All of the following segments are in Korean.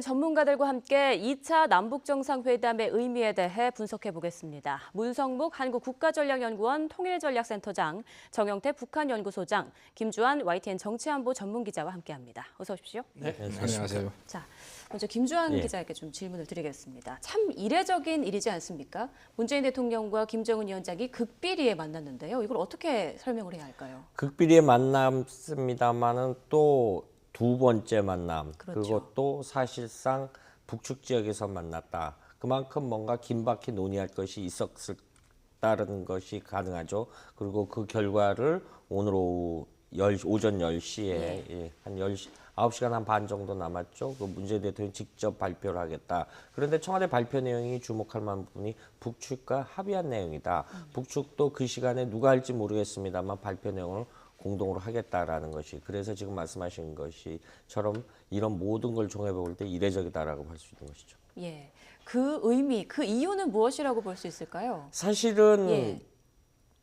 전문가들과 함께 2차 남북정상회담의 의미에 대해 분석해 보겠습니다. 문성묵 한국국가전략연구원 통일전략센터장, 정영태 북한연구소장, 김주환 YTN 정치안보 전문기자와 함께합니다. 어서 오십시오. 네, 안녕하세요. 자, 먼저 김주환 예. 기자에게 좀 질문을 드리겠습니다. 참 이례적인 일이지 않습니까? 문재인 대통령과 김정은 위원장이 극비리에 만났는데요. 이걸 어떻게 설명을 해야 할까요? 극비리에 만났습니다만은 또 두 번째 만남, 그렇죠. 그것도 사실상 북측 지역에서 만났다. 그만큼 뭔가 긴박히 논의할 것이 있었다는 것이 가능하죠. 그리고 그 결과를 오늘 오전 10시에 한 10시, 9시간 한 반 정도 남았죠. 그 문재인 대통령이 직접 발표를 하겠다. 그런데 청와대 발표 내용이 주목할 만한 부분이 북측과 합의한 내용이다. 북측도 그 시간에 누가 할지 모르겠습니다만 발표 내용을 공동으로 하겠다라는 것이, 그래서 지금 말씀하신 것이처럼 이런 모든 걸 종합해 볼 때 이례적이다라고 할 수 있는 것이죠. 예, 그 의미, 그 이유는 무엇이라고 볼 수 있을까요? 사실은 예.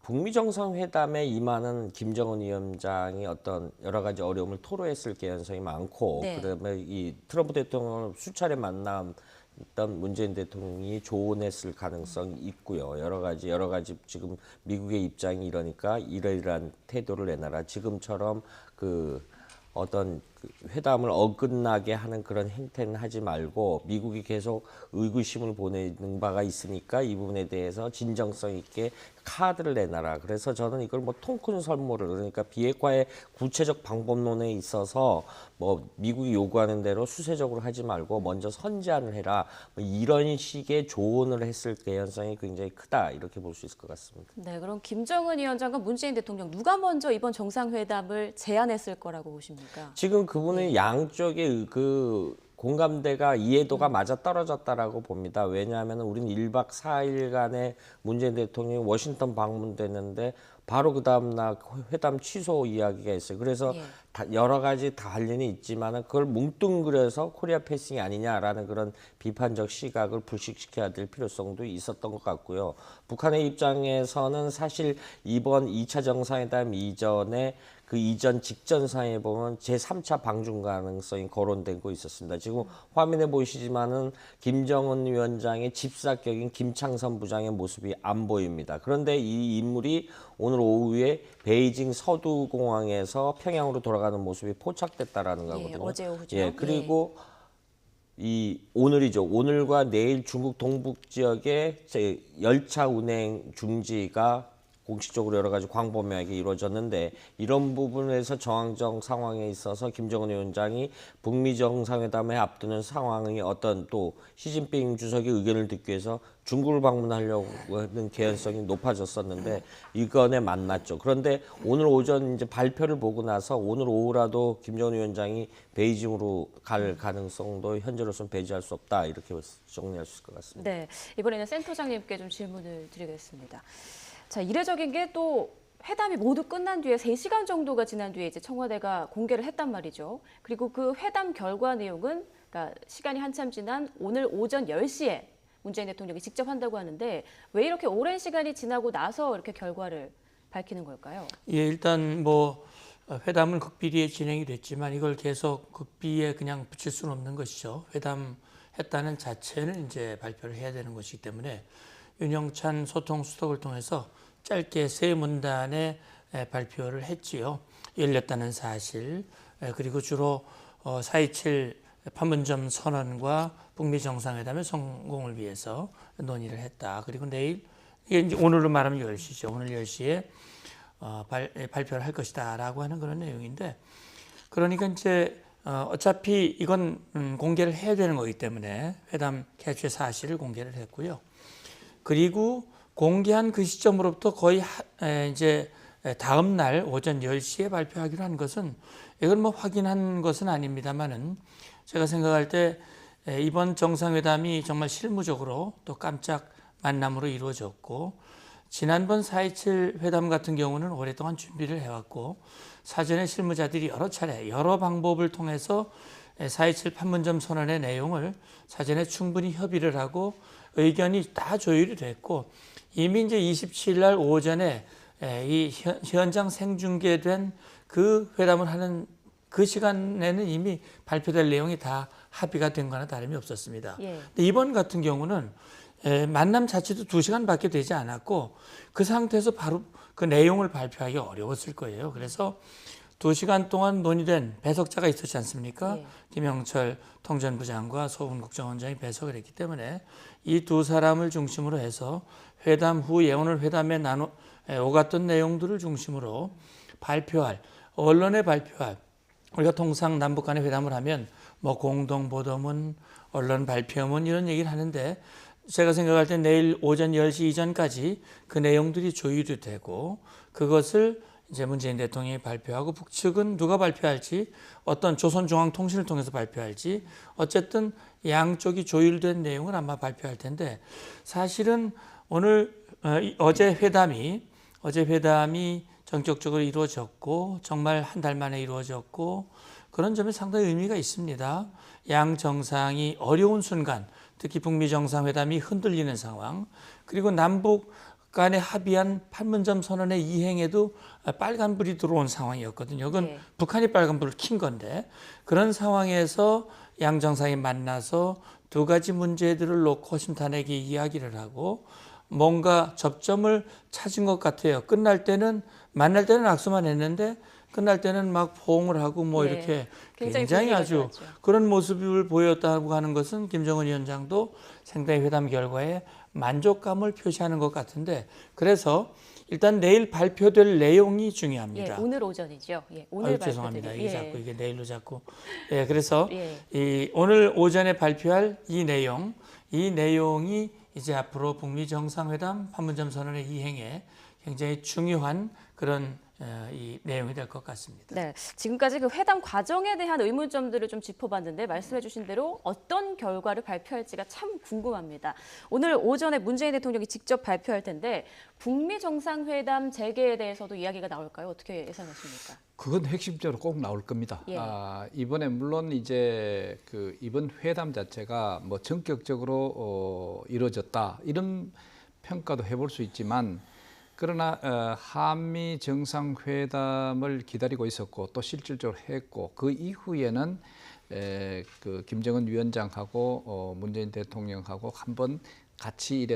북미 정상회담에 임하는 김정은 위원장이 어떤 여러 가지 어려움을 토로했을 개연성이 많고, 네. 그다음에 이 트럼프 대통령을 수차례 만났던 문재인 대통령이 조언했을 가능성이 있고요. 여러 가지 지금 미국의 입장이 이러니까 이러이러한 태도를 내놔라. 지금처럼 그 어떤 그 회담을 어긋나게 하는 그런 행태는 하지 말고, 미국이 계속 의구심을 보내는 바가 있으니까 이 부분에 대해서 진정성 있게 카드를 내놔라. 그래서 저는 이걸 뭐 통큰 선물을, 그러니까 비핵화의 구체적 방법론에 있어서 뭐 미국이 요구하는 대로 수세적으로 하지 말고 먼저 선제안을 해라. 뭐 이런 식의 조언을 했을 개연성이 굉장히 크다, 이렇게 볼 수 있을 것 같습니다. 네, 그럼 김정은 위원장과 문재인 대통령 누가 먼저 이번 정상회담을 제안했을 거라고 보십니까? 지금 그분의 양쪽의 그 공감대가, 이해도가 맞아 떨어졌다라고 봅니다. 왜냐하면 우리는 1박 4일간의 문재인 대통령이 워싱턴 방문됐는데 바로 그 다음날 회담 취소 이야기가 있어요. 그래서 예. 여러 가지 관련이 있지만은 그걸 뭉뚱그려서 코리아 패싱이 아니냐라는 그런 비판적 시각을 불식시켜야 될 필요성도 있었던 것 같고요. 북한의 입장에서는 사실 이번 2차 정상회담 이전에 그 이전 직전상에 보면 제3차 방중 가능성이 거론되고 있었습니다. 지금 화면에 보이시지만은 김정은 위원장의 집사격인 김창선 부장의 모습이 안 보입니다. 그런데 이 인물이 오늘 오후에 베이징 서두공항에서 평양으로 돌아가는 모습이 포착됐다라는 거거든요. 어제 오후죠. 예, 그리고 이 오늘이죠. 오늘과 내일 중국 동북 지역에 열차 운행 중지가 공식적으로 여러 가지 광범위하게 이루어졌는데, 이런 부분에서 정황적 상황에 있어서 김정은 위원장이 북미 정상회담에 앞두는 상황이 어떤 또 시진핑 주석의 의견을 듣기 위해서 중국을 방문하려고 하는 개연성이 높아졌었는데 이건에 만났죠. 그런데 오늘 오전 이제 발표를 보고 나서 오늘 오후라도 김정은 위원장이 베이징으로 갈 가능성도 현재로서는 배제할 수 없다, 이렇게 정리할 수 있을 것 같습니다. 네, 이번에는 센터장님께 좀 질문을 드리겠습니다. 자, 이례적인 게 또 회담이 모두 끝난 뒤에 3시간 정도가 지난 뒤에 이제 청와대가 공개를 했단 말이죠. 그리고 그 회담 결과 내용은, 그러니까 시간이 한참 지난 오늘 오전 10시에 문재인 대통령이 직접 한다고 하는데, 왜 이렇게 오랜 시간이 지나고 나서 이렇게 결과를 밝히는 걸까요? 예, 일단 뭐 회담은 극비리에 진행이 됐지만 이걸 계속 극비에 그냥 붙일 수는 없는 것이죠. 회담했다는 자체는 이제 발표를 해야 되는 것이기 때문에 윤영찬 소통수석을 통해서 짧게 3문단의 발표를 했지요. 열렸다는 사실, 그리고 주로 4.27 판문점 선언과 북미 정상회담의 성공을 위해서 논의를 했다. 그리고 내일, 이게 이제 오늘로 말하면 10시죠. 오늘 10시에 발표를 할 것이다라고 하는 그런 내용인데, 그러니까 이제 어차피 이건 공개를 해야 되는 거기 때문에 회담 개최 사실을 공개를 했고요. 그리고 공개한 그 시점으로부터 거의 이제 다음 날 오전 10시에 발표하기로 한 것은, 이건 뭐 확인한 것은 아닙니다만은 제가 생각할 때 이번 정상회담이 정말 실무적으로 또 깜짝 만남으로 이루어졌고, 지난번 4.27 회담 같은 경우는 오랫동안 준비를 해왔고 사전에 실무자들이 여러 차례 여러 방법을 통해서 4.27 판문점 선언의 내용을 사전에 충분히 협의를 하고 의견이 다 조율이 됐고, 이미 이제 27일 날 오전에 이 현장 생중계된 그 회담을 하는 그 시간에는 이미 발표될 내용이 다 합의가 된 거나 다름이 없었습니다. 예. 근데 이번 같은 경우는 만남 자체도 2시간밖에 되지 않았고 그 상태에서 바로 그 내용을 발표하기 어려웠을 거예요. 그래서 2시간 동안 논의된 배석자가 있었지 않습니까? 예. 김영철 통전부장과 소훈 국정원장이 배석을 했기 때문에 이 두 사람을 중심으로 해서 회담 후에 오늘 회담에 오갔던 내용들을 중심으로 발표할, 언론에 발표할, 우리가 통상 남북 간의 회담을 하면 뭐 공동 보도문, 언론 발표문 이런 얘기를 하는데 제가 생각할 때 내일 오전 10시 이전까지 그 내용들이 조율이 되고 그것을 이제 문재인 대통령이 발표하고 북측은 누가 발표할지 어떤 조선중앙통신을 통해서 발표할지 어쨌든 양쪽이 조율된 내용을 아마 발표할 텐데 사실은 어제 회담이 전격적으로 이루어졌고 정말 한 달 만에 이루어졌고 그런 점에 상당히 의미가 있습니다. 양 정상이 어려운 순간 특히 북미 정상회담이 흔들리는 상황 그리고 남북 간에 합의한 판문점 선언의 이행에도 빨간불이 들어온 상황이었거든요. 그건 네. 북한이 빨간불을 킨 건데 그런 상황에서 양 정상이 만나서 두 가지 문제들을 놓고 허심탄회하게 이야기를 하고 뭔가 접점을 찾은 것 같아요. 만날 때는 악수만 했는데 끝날 때는 막 포옹을 하고 뭐 네. 이렇게 굉장히 굉장히 아주 좋았죠. 그런 모습을 보였다고 하는 것은 김정은 위원장도 상당히 회담 결과에 만족감을 표시하는 것 같은데 그래서 일단 내일 발표될 내용이 중요합니다. 예, 오늘 오전이죠. 예, 오늘 죄송합니다. 이게 발표드릴- 자꾸 이게 내일로 자꾸. 예, 그래서 예. 오늘 오전에 발표할 이 내용이 이제 앞으로 북미 정상회담 판문점 선언의 이행에 굉장히 중요한 그런 이 내용이 될 것 같습니다. 네, 지금까지 그 회담 과정에 대한 의문점들을 좀 짚어봤는데 말씀해주신 대로 어떤 결과를 발표할지가 참 궁금합니다. 오늘 오전에 문재인 대통령이 직접 발표할 텐데 북미 정상회담 재개에 대해서도 이야기가 나올까요? 어떻게 예상하십니까? 그건 핵심적으로 꼭 나올 겁니다. 예. 이번에 물론 이제 이번 회담 자체가 뭐 전격적으로 이루어졌다 이런 평가도 해볼 수 있지만 그러나 한미 정상회담을 기다리고 있었고 또 실질적으로 했고 그 이후에는 김정은 위원장하고 문재인 대통령하고 한번 같이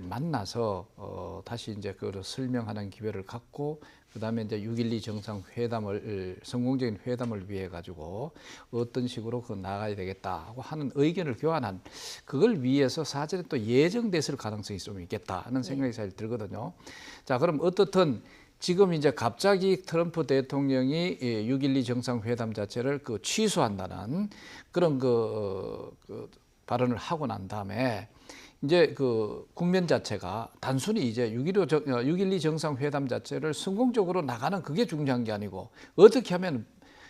만나서 다시 이제 그걸 설명하는 기회를 갖고 그다음에 이제 6.12 정상회담을 성공적인 회담을 위해 가지고 어떤 식으로 나가야 되겠다고 하는 의견을 교환한 그걸 위해서 사전에 또 예정됐을 가능성이 좀 있겠다 하는 생각이 사실 들거든요. 자, 그럼 어떻든 지금 이제 갑자기 트럼프 대통령이 6.12 정상회담 자체를 취소한다는 그런 발언을 하고 난 다음에 이제 국면 자체가 단순히 이제 6.12 정상회담 자체를 성공적으로 나가는 그게 중요한 게 아니고 어떻게 하면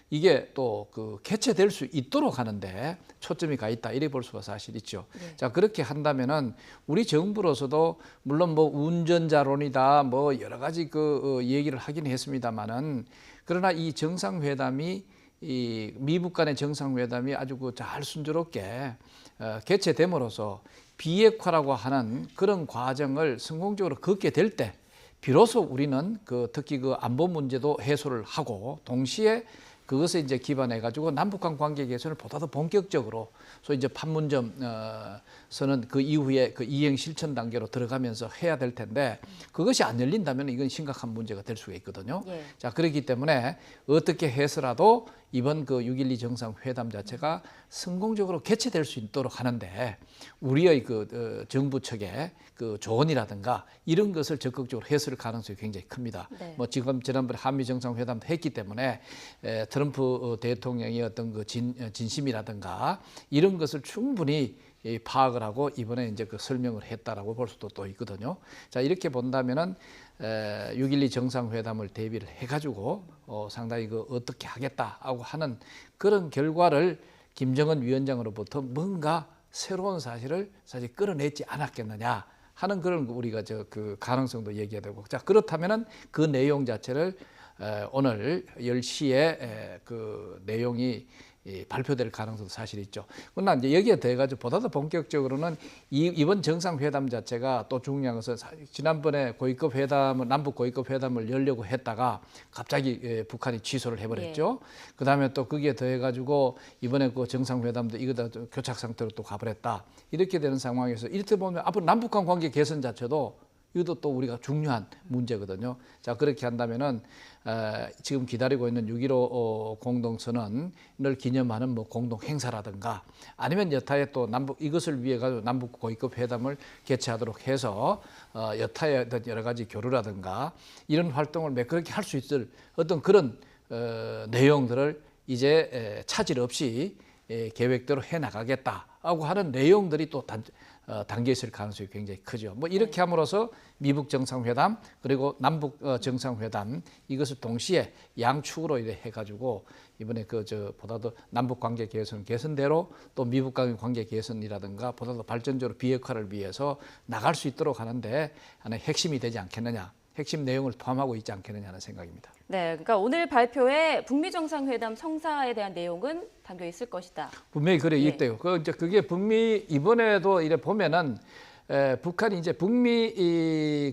이게 또 개최될 수 있도록 하는데 초점이 가 있다 이래 볼 수가 사실 있죠. 네. 자, 그렇게 한다면은 우리 정부로서도 물론 뭐 운전자론이다 뭐 여러 가지 얘기를 하긴 했습니다만은 그러나 이 정상회담이 이 미북 간의 정상회담이 아주 잘 순조롭게 개최됨으로써 비핵화라고 하는 그런 과정을 성공적으로 걷게 될 때 비로소 우리는 특히 안보 문제도 해소를 하고 동시에 그것에 이제 기반해 가지고 남북한 관계 개선을 보다 더 본격적으로 소위 이제 판문점 선언 그 이후에 이행 실천 단계로 들어가면서 해야 될 텐데 그것이 안 열린다면 이건 심각한 문제가 될 수가 있거든요. 예. 자, 그렇기 때문에 어떻게 해서라도 이번 6.12 정상회담 자체가 성공적으로 개최될 수 있도록 하는데 우리의 정부 측의 조언이라든가 이런 것을 적극적으로 해설 가능성이 굉장히 큽니다. 네. 뭐 지금 지난번에 한미 정상회담도 했기 때문에 트럼프 대통령의 어떤 진심이라든가 이런 것을 충분히 파악을 하고 이번에 이제 설명을 했다라고 볼 수도 또 있거든요. 자, 이렇게 본다면은 6.12 정상회담을 대비를 해가지고 상당히 어떻게 하겠다고 하는 그런 결과를 김정은 위원장으로부터 뭔가 새로운 사실을 사실 끌어내지 않았겠느냐 하는 그런 우리가 가능성도 얘기해야 되고 자, 그렇다면은 그 내용 자체를 오늘 10시에 그 내용이 발표될 가능성도 사실 있죠. 그러나 이제 여기에 더해가지고 보다 더 본격적으로는 이번 정상회담 자체가 또 중요한 것은 지난번에 고위급 회담을 남북 고위급 회담을 열려고 했다가 갑자기 북한이 취소를 해버렸죠. 그다음에 또 거기에 더해가지고 이번에 그 정상회담도 이거다 교착 상태로 또 가버렸다. 이렇게 되는 상황에서 이렇게 보면 앞으로 남북한 관계 개선 자체도 이것도 또 우리가 중요한 문제거든요. 자, 그렇게 한다면은 지금 기다리고 있는 6.15 공동선언을 기념하는 뭐 공동 행사라든가 아니면 여타의 또 남북 이것을 위해 가지고 남북 고위급 회담을 개최하도록 해서 여타의 어떤 여러 가지 교류라든가 이런 활동을 매끄럽게 할 수 있을 어떤 그런 내용들을 이제 차질 없이 계획대로 해 나가겠다라고 하는 내용들이 또 담겨 있을 가능성이 굉장히 크죠. 뭐 이렇게 함으로써 미북 정상회담 그리고 남북 정상회담 이것을 동시에 양축으로 이래 해가지고 이번에 보다 더 남북 관계 개선대로 또 미북 관계 개선이라든가 보다 더 발전적으로 비핵화를 위해서 나갈 수 있도록 하는데 하나의 핵심이 되지 않겠느냐. 핵심 내용을 포함하고 있지 않겠느냐 하는 생각입니다. 네, 그러니까 오늘 발표에 북미 정상회담 성사에 대한 내용은 담겨 있을 것이다. 분명히 그래 있대요. 그게 북미 이번에도 이래 보면은 북한이 이제 북미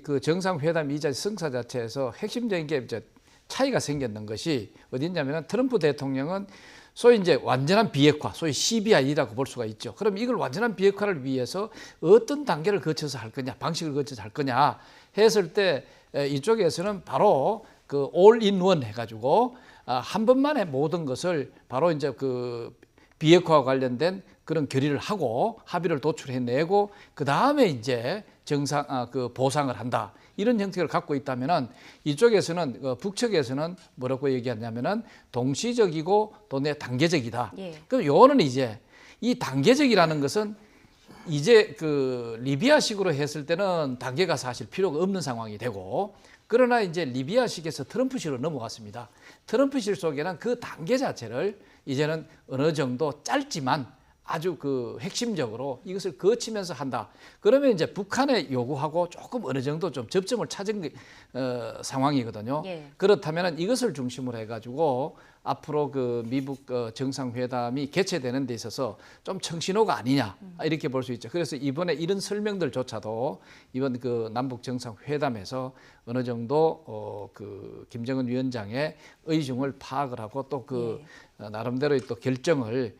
그 정상회담 이자 성사 자체에서 핵심적인 게 이제 차이가 생겼는 것이 어디냐면은 트럼프 대통령은 소위 이제 완전한 비핵화, 소위 CBI라고 볼 수가 있죠. 그럼 이걸 완전한 비핵화를 위해서 어떤 단계를 거쳐서 할 거냐, 방식을 거쳐서 할 거냐 했을 때 이쪽에서는 바로 그 올인원 해가지고 한 번만에 모든 것을 바로 이제 그 비핵화와 관련된 그런 결의를 하고 합의를 도출해내고 그 다음에 이제 그 보상을 한다. 이런 형태를 갖고 있다면은 이쪽에서는 북측에서는 뭐라고 얘기하냐면은 동시적이고 또 내 단계적이다. 예. 그럼 요거는 이제 이 단계적이라는 것은 이제 그 리비아식으로 했을 때는 단계가 사실 필요가 없는 상황이 되고 그러나 이제 리비아식에서 트럼프식으로 넘어갔습니다. 트럼프식 속에는 그 단계 자체를 이제는 어느 정도 짧지만 아주 그 핵심적으로 이것을 거치면서 한다. 그러면 이제 북한의 요구하고 조금 어느 정도 좀 접점을 찾은 상황이거든요. 예. 그렇다면 이것을 중심으로 해가지고 앞으로 그 미북 정상회담이 개최되는 데 있어서 좀 청신호가 아니냐 이렇게 볼 수 있죠. 그래서 이번에 이런 설명들조차도 이번 그 남북 정상회담에서 어느 정도 그 김정은 위원장의 의중을 파악을 하고 또 그 나름대로의 또 결정을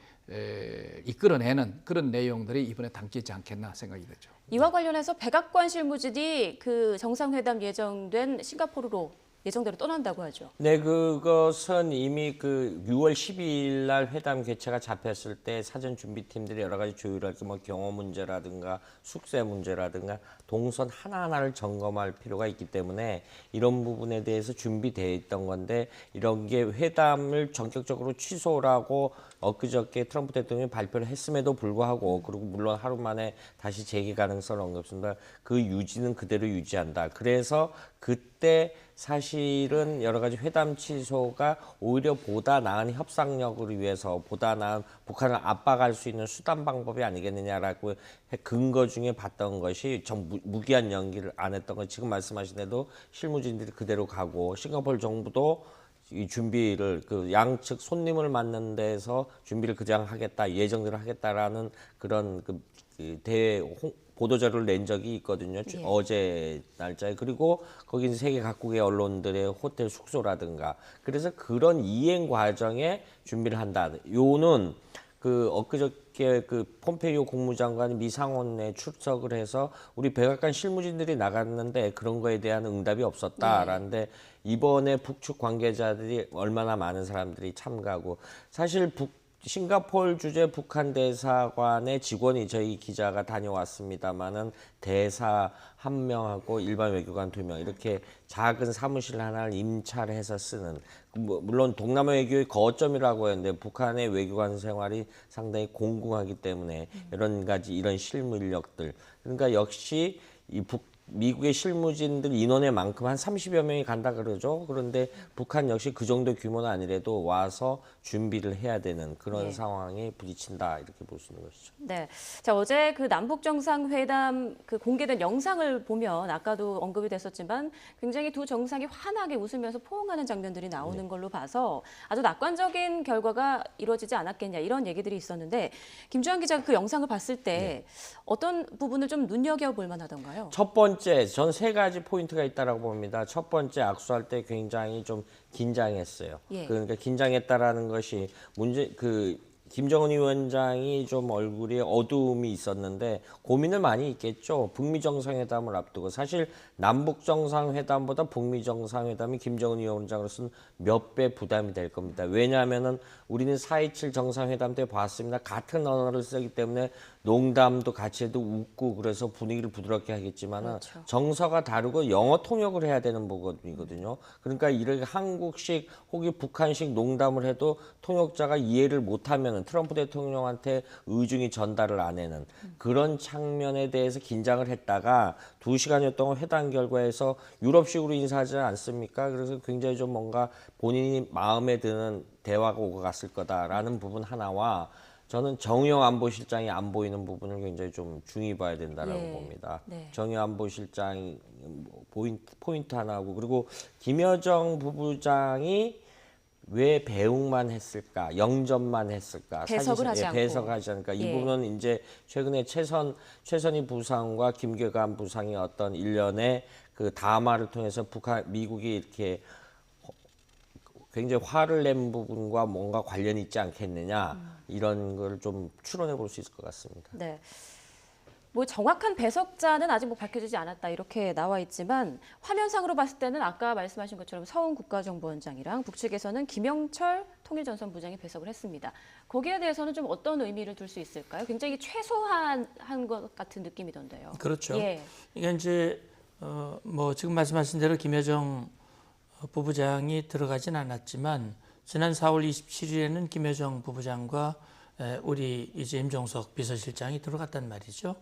이끌어내는 그런 내용들이 이번에 담겨 있지 않겠나 생각이 되죠. 이와 관련해서 백악관 실무진이 그 정상회담 예정된 싱가포르로 예정대로 떠난다고 하죠. 네, 그것은 이미 그 6월 12일 날 회담 개최가 잡혔을 때 사전 준비팀들이 여러 가지 조율할 뭐 경호 문제라든가 숙세 문제라든가 동선 하나하나를 점검할 필요가 있기 때문에 이런 부분에 대해서 준비되어 있던 건데 이런 게 회담을 전격적으로 취소라고 엊그저께 트럼프 대통령이 발표를 했음에도 불구하고 그리고 물론 하루 만에 다시 재개 가능성을 언급했습니다. 그 유지는 그대로 유지한다. 그래서 그때 사실은 여러 가지 회담 취소가 오히려 보다 나은 협상력을 위해서 보다 나은 북한을 압박할 수 있는 수단 방법이 아니겠느냐라고 근거 중에 봤던 것이 무기한 연기를 안 했던 것. 지금 말씀하신 대로 실무진들이 그대로 가고 싱가포르 정부도 이 준비를 그 양측 손님을 맞는 데서 준비를 그냥 하겠다 예정대로 하겠다라는 그런 그 보도자료를 낸 적이 있거든요. 예. 어제 날짜에. 그리고 거기는 세계 각국의 언론들의 호텔 숙소라든가. 그래서 그런 이행 과정에 준비를 한다. 요는 그 엊그저께 그 폼페이오 국무장관이 미 상원에 출석을 해서 우리 백악관 실무진들이 나갔는데 그런 거에 대한 응답이 없었다라는데 이번에 북측 관계자들이 얼마나 많은 사람들이 참가하고 사실 싱가포르 주재 북한 대사관의 직원이 저희 기자가 다녀왔습니다마는 대사 1명하고 일반 외교관 2명 이렇게 작은 사무실 하나를 임차해서 쓰는 물론 동남아 외교의 거점이라고 했는데 북한의 외교관 생활이 상당히 공공하기 때문에 이런 실무 인력들 그러니까 역시 이 미국의 실무진들 인원의 만큼 한 30여 명이 간다 그러죠. 그런데 북한 역시 그 정도 규모는 아니래도 와서 준비를 해야 되는 그런 예. 상황에 부딪힌다 이렇게 볼 수 있는 것이죠. 네. 자, 어제 그 남북 정상회담 그 공개된 영상을 보면 아까도 언급이 됐었지만 굉장히 두 정상이 환하게 웃으면서 포옹하는 장면들이 나오는 걸로 봐서 아주 낙관적인 결과가 이루어지지 않았겠냐 이런 얘기들이 있었는데 김주환 기자가 그 영상을 봤을 때 어떤 부분을 좀 눈여겨볼 만하던가요? 첫 번째, 전 세 가지 포인트가 있다라고 봅니다. 첫 번째, 악수할 때 굉장히 좀 긴장했어요. 예. 그러니까 긴장했다라는 것이 김정은 위원장이 좀 얼굴에 어두움이 있었는데 고민을 많이 했겠죠. 북미 정상회담을 앞두고 사실 남북 정상회담보다 북미 정상회담이 김정은 위원장으로서는 몇 배 부담이 될 겁니다. 왜냐하면은 우리는 4.27 정상회담 때 봤습니다. 같은 언어를 쓰기 때문에 농담도 같이 해도 웃고 그래서 분위기를 부드럽게 하겠지만은 그렇죠. 정서가 다르고 영어 통역을 해야 되는 부분이거든요. 그러니까 이렇게 한국식 혹은 북한식 농담을 해도 통역자가 이해를 못하면은 트럼프 대통령한테 의중이 전달을 안 해는 그런 장면에 대해서 긴장을 했다가 2시간여 동안 회담 결과에서 유럽식으로 인사하지 않습니까? 그래서 굉장히 좀 뭔가 본인이 마음에 드는 대화가 오고 갔을 거다라는 부분 하나와 저는 정의용 안보실장이 안 보이는 부분을 굉장히 좀 중히 봐야 된다라고 예. 봅니다. 네. 정의용 안보실장이 포인트 하나고 그리고 김여정 부부장이 왜 배웅만 했을까, 영접만 했을까, 배석을 하지 않고. 배석하지 않을까. 이 예. 부분은 이제 최근에 최선희 부상과 김계관 부상의 어떤 일련의 그 담화를 통해서 미국이 이렇게 굉장히 화를 낸 부분과 뭔가 관련이 있지 않겠느냐 이런 걸 좀 추론해 볼 수 있을 것 같습니다. 네. 뭐 정확한 배석자는 아직 뭐 밝혀지지 않았다 이렇게 나와 있지만 화면상으로 봤을 때는 아까 말씀하신 것처럼 서훈 국가정보원장이랑 북측에서는 김영철 통일전선부장이 배석을 했습니다. 거기에 대해서는 좀 어떤 의미를 둘 수 있을까요? 굉장히 최소한 한 것 같은 느낌이던데요. 그렇죠. 예. 이게 이제 뭐 지금 말씀하신 대로 김여정 부부장이 들어가진 않았지만 지난 4월 27일에는 김여정 부부장과 우리 이제 임종석 비서실장이 들어갔단 말이죠.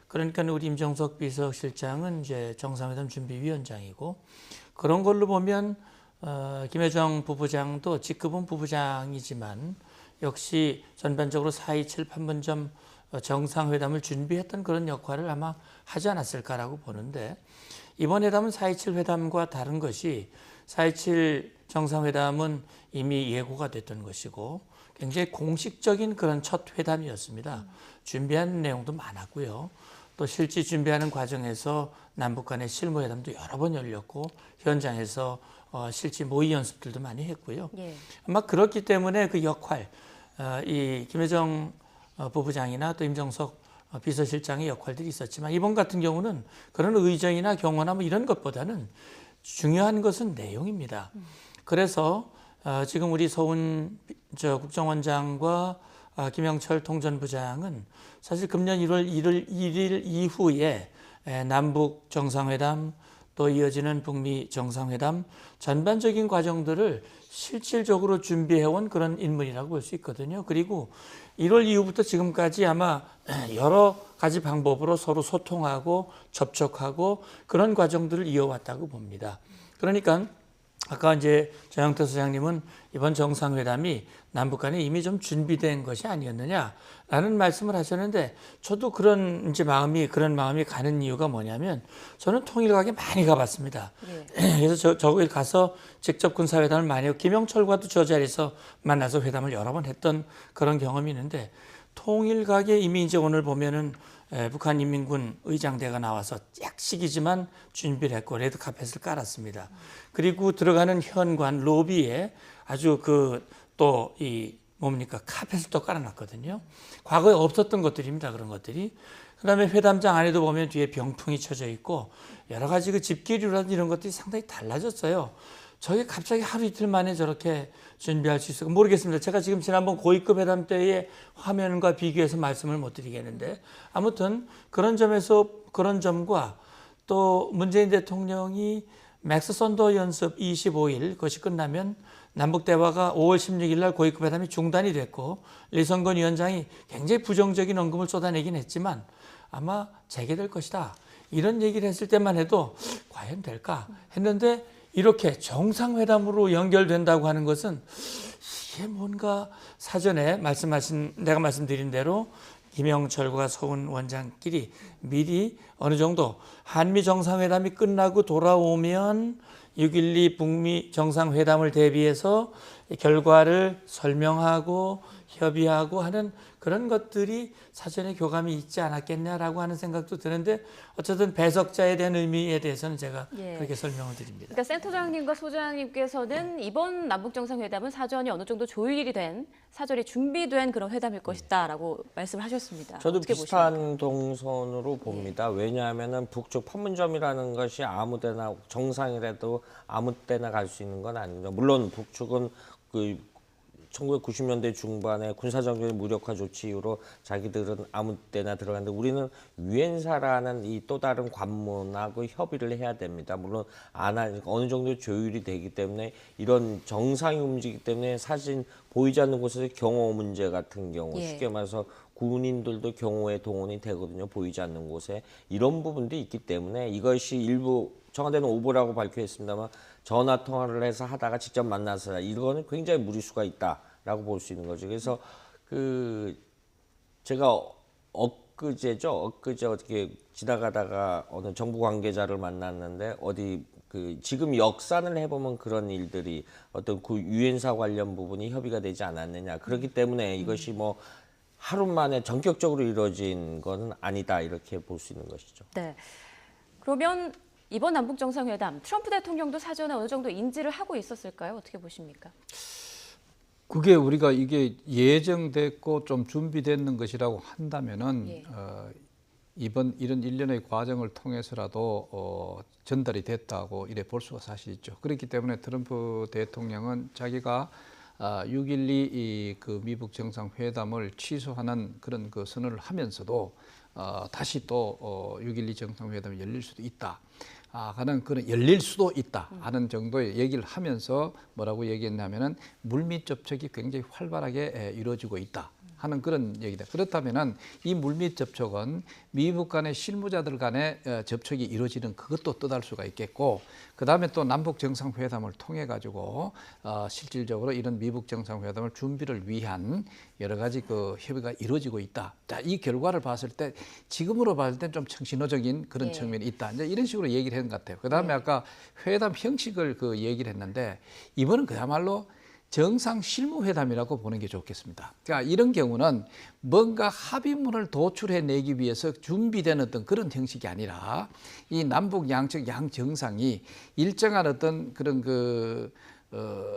그러니까 우리 임종석 비서실장은 이제 정상회담 준비위원장이고 그런 걸로 보면 김여정 부부장도 직급은 부부장이지만 역시 전반적으로 4.27 판문점 정상회담을 준비했던 그런 역할을 아마 하지 않았을까라고 보는데 이번 회담은 4.27 회담과 다른 것이 4.27 정상회담은 이미 예고가 됐던 것이고 굉장히 공식적인 그런 첫 회담이었습니다. 준비한 내용도 많았고요. 또 실제 준비하는 과정에서 남북 간의 실무회담도 여러 번 열렸고 현장에서 실제 모의 연습들도 많이 했고요. 예. 아마 그렇기 때문에 그 역할, 이 김여정 부부장이나 또 임정석 비서실장의 역할들이 있었지만 이번 같은 경우는 그런 의정이나 경호나 뭐 이런 것보다는 중요한 것은 내용입니다. 그래서 지금 우리 서훈 국정원장과 김영철 통전부장은 사실 금년 1월 1일 이후에 남북 정상회담 또 이어지는 북미 정상회담 전반적인 과정들을 실질적으로 준비해온 그런 인물이라고 볼 수 있거든요. 그리고 1월 이후부터 지금까지 아마 여러 가지 방법으로 서로 소통하고 접촉하고 그런 과정들을 이어왔다고 봅니다. 그러니까 아까 이제 정영태 소장님은 이번 정상회담이 남북 간에 이미 좀 준비된 것이 아니었느냐라는 말씀을 하셨는데 저도 그런 마음이 가는 이유가 뭐냐면 저는 통일각에 많이 가봤습니다. 예. 그래서 저기 가서 직접 군사회담을 많이 하고 김영철과도 저 자리에서 만나서 회담을 여러 번 했던 그런 경험이 있는데 통일각에 이미 이제 오늘 보면은 북한 인민군 의장대가 나와서 약식이지만 준비를 했고 레드카펫을 깔았습니다. 그리고 들어가는 현관 로비에 아주 또 이 뭡니까 카펫을 또 깔아놨거든요. 과거에 없었던 것들입니다. 그런 것들이. 그다음에 회담장 안에도 보면 뒤에 병풍이 쳐져 있고 여러 가지 그 집기류라든지 이런 것들이 상당히 달라졌어요. 저게 갑자기 하루 이틀 만에 저렇게 준비할 수 있을까 모르겠습니다. 제가 지금 지난번 고위급 회담 때의 화면과 비교해서 말씀을 못 드리겠는데 아무튼 그런 점과 또 문재인 대통령이 맥스 선더 연습 25일 그것이 끝나면 남북 대화가 5월 16일 날 고위급 회담이 중단이 됐고 리성건 위원장이 굉장히 부정적인 언급을 쏟아내긴 했지만 아마 재개될 것이다. 이런 얘기를 했을 때만 해도 과연 될까 했는데 이렇게 정상회담으로 연결된다고 하는 것은 이게 뭔가 사전에 내가 말씀드린 대로 김영철과 서훈 원장끼리 미리 어느 정도 한미 정상회담이 끝나고 돌아오면 6.12 북미 정상회담을 대비해서 결과를 설명하고 협의하고 하는 그런 것들이 사전에 교감이 있지 않았겠냐라고 하는 생각도 드는데 어쨌든 배석자에 대한 의미에 대해서는 제가 그렇게 설명을 드립니다. 그러니까 센터장님과 소장님께서는 이번 남북정상회담은 사전이 어느 정도 조율이 된, 사전이 준비된 그런 회담일 것이다라고 말씀을 하셨습니다. 저도 어떻게 비슷한 보십니까? 동선으로 봅니다. 왜냐하면은 북쪽 판문점이라는 것이 아무데나 정상이라도 아무 때나 갈 수 있는 건 아닙니다. 물론 북쪽은 그 1990년대 중반에 군사정권의 무력화 조치 이후로 자기들은 아무 때나 들어갔는데 우리는 유엔사라는 이 또 다른 관문하고 협의를 해야 됩니다. 물론 어느 정도 조율이 되기 때문에 이런 정상이 움직이기 때문에 사실 보이지 않는 곳에서 경호 문제 같은 경우 쉽게 말해서 군인들도 경호에 동원이 되거든요. 보이지 않는 곳에 이런 부분도 있기 때문에 이것이 일부 청와대는 오보라고 발표했습니다만 전화 통화를 해서 하다가 직접 만나서 이거는 굉장히 무리수가 있다라고 볼 수 있는 거죠. 그래서 제가 엊그제 어떻게 지나가다가 어느 정부 관계자를 만났는데 지금 역산을 해보면 그런 일들이 어떤 그 유엔사 관련 부분이 협의가 되지 않았느냐. 그렇기 때문에 이것이 뭐 하루 만에 전격적으로 이루어진 것은 아니다 이렇게 볼 수 있는 것이죠. 네. 그러면 이번 남북정상회담 트럼프 대통령도 사전에 어느 정도 인지를 하고 있었을까요? 어떻게 보십니까? 그게 우리가 이게 예정됐고 좀 준비되는 것이라고 한다면은 이번 이런 일련의 과정을 통해서라도 전달이 됐다고 이래 볼 수가 사실 있죠. 그렇기 때문에 트럼프 대통령은 자기가 6.12 그 미북 정상회담을 취소하는 그런 그 선언을 하면서도 다시 또 6.12 정상회담이 열릴 수도 있다. 하는 그런 열릴 수도 있다 하는 정도의 얘기를 하면서 뭐라고 얘기했냐면은 물밑 접촉이 굉장히 활발하게 이루어지고 있다 하는 그런 얘기다. 그렇다면은 이 물밑 접촉은 미북 간의 실무자들 간의 접촉이 이루어지는 그것도 뜻할 수가 있겠고, 그 다음에 또 남북 정상회담을 통해 가지고 실질적으로 이런 미북 정상회담을 준비를 위한 여러 가지 그 협의가 이루어지고 있다. 자, 이 결과를 봤을 때 지금으로 봤을 때 좀 청신호적인 그런 측면이 있다. 이제 이런 식으로 얘기를 했는 것 같아요. 그 다음에 아까 회담 형식을 그 얘기를 했는데 이번은 그야말로 정상 실무회담이라고 보는 게 좋겠습니다. 그러니까 이런 경우는 뭔가 합의문을 도출해내기 위해서 준비된 어떤 그런 형식이 아니라 이 남북 양측 양 정상이 일정한 어떤 그런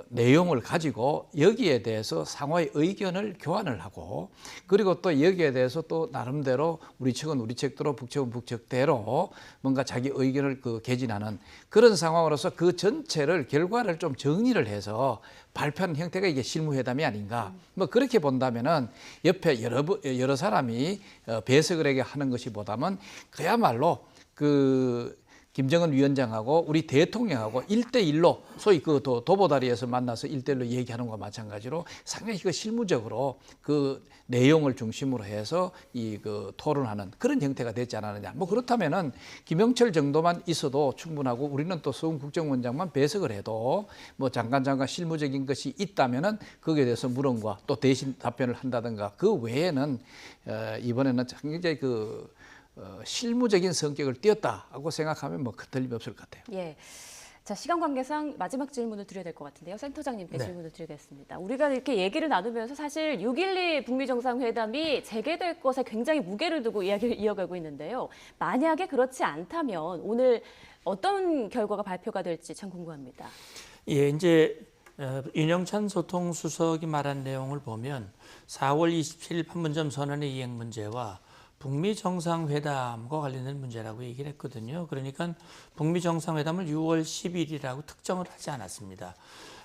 내용을 가지고 여기에 대해서 상호의 의견을 교환을 하고, 그리고 또 여기에 대해서 또 나름대로 우리 측은 우리 측대로 북측은 북측대로 뭔가 자기 의견을 개진하는 그런 상황으로서 그 전체를 결과를 좀 정리를 해서 발표하는 형태가 이게 실무회담이 아닌가. 뭐 그렇게 본다면은 옆에 여러 사람이 배석을 하는 것이보다는 그야말로 김정은 위원장하고 우리 대통령하고 1대1로 소위 도보다리에서 만나서 1대1로 얘기하는 것과 마찬가지로 상당히 실무적으로 그 내용을 중심으로 해서 토론하는 그런 형태가 되지 않았느냐. 뭐 그렇다면은 김영철 정도만 있어도 충분하고 우리는 또 서훈 국정원장만 배석을 해도 뭐 잠깐 실무적인 것이 있다면은 거기에 대해서 물음과 또 대신 답변을 한다든가 그 외에는 이번에는 굉장히 실무적인 성격을 띄었다고 생각하면 뭐 틀림이 없을 것 같아요. 예. 자, 시간 관계상 마지막 질문을 드려야 될 것 같은데요. 센터장님께 질문을 드리겠습니다. 우리가 이렇게 얘기를 나누면서 사실 6.12 북미 정상회담이 재개될 것에 굉장히 무게를 두고 이야기를 이어가고 있는데요. 만약에 그렇지 않다면 오늘 어떤 결과가 발표가 될지 참 궁금합니다. 예, 이제 윤영찬 소통수석이 말한 내용을 보면 4월 27일 판문점 선언의 이행 문제와 북미 정상회담과 관련된 문제라고 얘기를 했거든요. 그러니까 북미 정상회담을 6월 10일이라고 특정을 하지 않았습니다.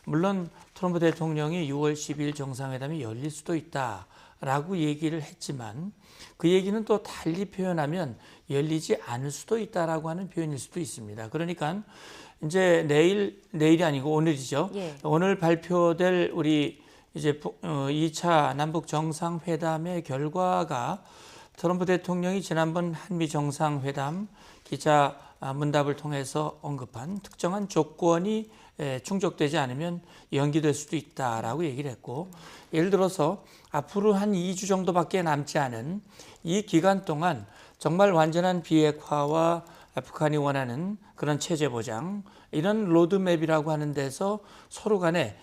물론 트럼프 대통령이 6월 10일 정상회담이 열릴 수도 있다라고 얘기를 했지만 그 얘기는 또 달리 표현하면 열리지 않을 수도 있다라고 하는 표현일 수도 있습니다. 그러니까 이제 내일이 아니고 오늘이죠. 오늘 발표될 우리 이제 2차 남북 정상회담의 결과가 트럼프 대통령이 지난번 한미 정상회담 기자 문답을 통해서 언급한 특정한 조건이 충족되지 않으면 연기될 수도 있다라고 얘기를 했고, 예를 들어서 앞으로 한 2주 정도밖에 남지 않은 이 기간 동안 정말 완전한 비핵화와 북한이 원하는 그런 체제 보장, 이런 로드맵이라고 하는 데서 서로 간에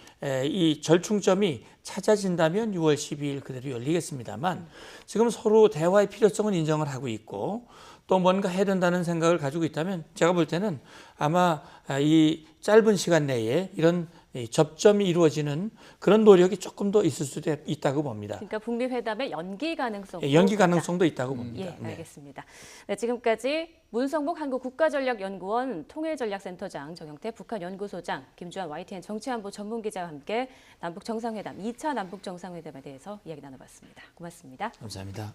이 절충점이 찾아진다면 6월 12일 그대로 열리겠습니다만, 지금 서로 대화의 필요성은 인정을 하고 있고 또 뭔가 해야 된다는 생각을 가지고 있다면, 제가 볼 때는 아마 이 짧은 시간 내에 이런 접점이 이루어지는 그런 노력이 조금 더 있을 수도 있다고 봅니다. 그러니까 북미 회담의 연기 가능성도 연기 가능성도 있다고 봅니다. 예, 알겠습니다. 네, 지금까지 문성복 한국국가전략연구원 통일전략센터장, 정영태 북한연구소장, 김주환 YTN 정치안보 전문기자와 함께 남북정상회담, 2차 남북정상회담에 대해서 이야기 나눠봤습니다. 고맙습니다. 감사합니다.